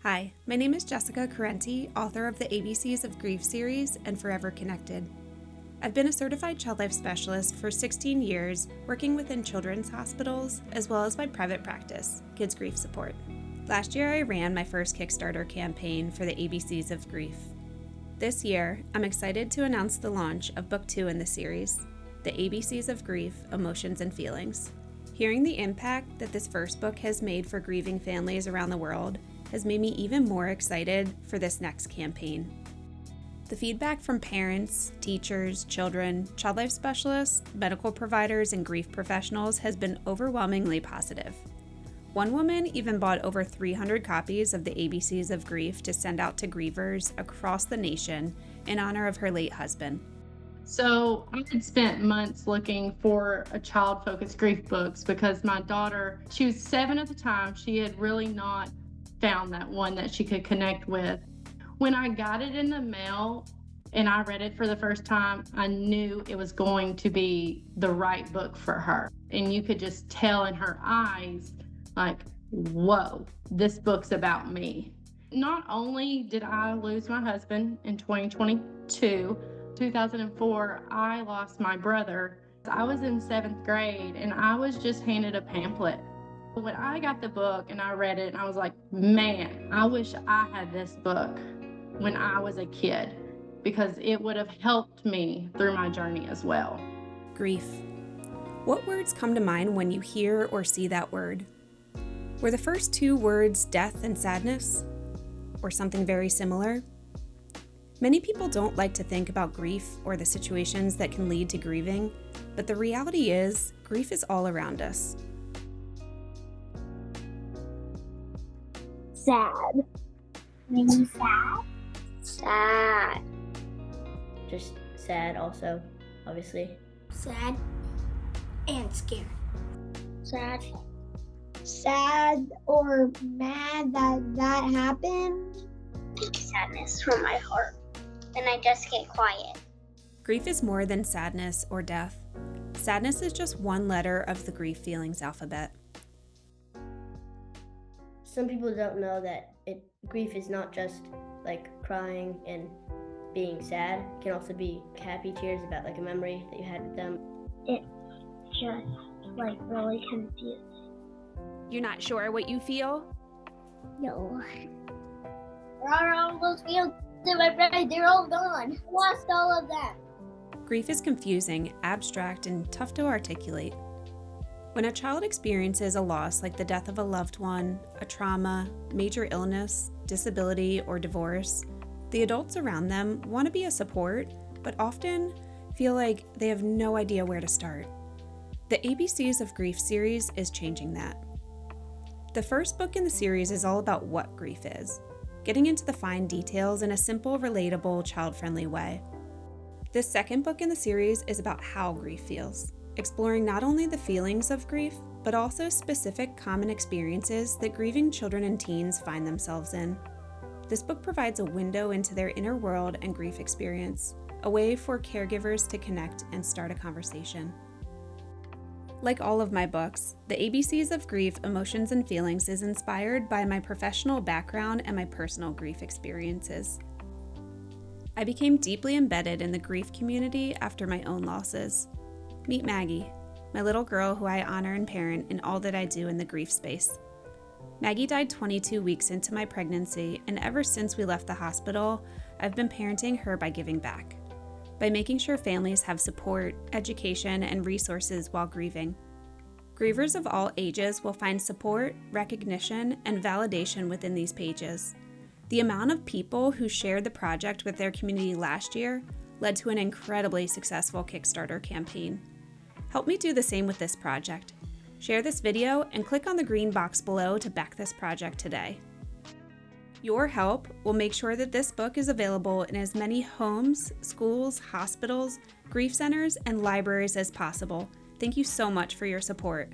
Hi, my name is Jessica Carenti, author of the ABCs of Grief series and Forever Connected. I've been a certified child life specialist for 16 years, working within children's hospitals as well as my private practice, Kids Grief Support. Last year, I ran my first Kickstarter campaign for the ABCs of Grief. This year, I'm excited to announce the launch of Book 2 in the series, The ABCs of Grief, Emotions and Feelings. Hearing the impact that this first book has made for grieving families around the world has made me even more excited for this next campaign. The feedback from parents, teachers, children, child life specialists, medical providers, and grief professionals has been overwhelmingly positive. One woman even bought over 300 copies of the ABCs of Grief to send out to grievers across the nation in honor of her late husband. So I had spent months looking for a child-focused grief books because my daughter, she was 7 at the time, she had really not found that one that she could connect with. When I got it in the mail and I read it for the first time, I knew it was going to be the right book for her. And you could just tell in her eyes, like, whoa, this book's about me. Not only did I lose my husband in 2004, I lost my brother. I was in 7th grade and I was just handed a pamphlet. When I got the book and I read it, and I was like, man, I wish I had this book when I was a kid, because it would have helped me through my journey as well. Grief. What words come to mind when you hear or see that word? Were the first 2 words death and sadness? Or something very similar? Many people don't like to think about grief or the situations that can lead to grieving, but the reality is, grief is all around us. Sad. Really sad? Sad. Just sad also, obviously. Sad and scared. Sad. Sad or mad that happened. Sadness from my heart. And I just get quiet. Grief is more than sadness or death. Sadness is just one letter of the grief feelings alphabet. Some people don't know that grief is not just like crying and being sad. It can also be happy tears about like a memory that you had with them. It's just like really confusing. You're not sure what you feel? No. Where are all those feelings in my brain? They're all gone. I lost all of them. Grief is confusing, abstract, and tough to articulate. When a child experiences a loss like the death of a loved one, a trauma, major illness, disability, or divorce, the adults around them want to be a support, but often feel like they have no idea where to start. The ABCs of Grief series is changing that. The first book in the series is all about what grief is, getting into the fine details in a simple, relatable, child-friendly way. This second book in the series is about how grief feels, exploring not only the feelings of grief, but also specific common experiences that grieving children and teens find themselves in. This book provides a window into their inner world and grief experience, a way for caregivers to connect and start a conversation. Like all of my books, the ABCs of Grief, Emotions and Feelings is inspired by my professional background and my personal grief experiences. I became deeply embedded in the grief community after my own losses. Meet Maggie, my little girl who I honor and parent in all that I do in the grief space. Maggie died 22 weeks into my pregnancy, and ever since we left the hospital, I've been parenting her by giving back, by making sure families have support, education, and resources while grieving. Grievers of all ages will find support, recognition, and validation within these pages. The amount of people who shared the project with their community last year led to an incredibly successful Kickstarter campaign. Help me do the same with this project. Share this video and click on the green box below to back this project today. Your help will make sure that this book is available in as many homes, schools, hospitals, grief centers, and libraries as possible. Thank you so much for your support.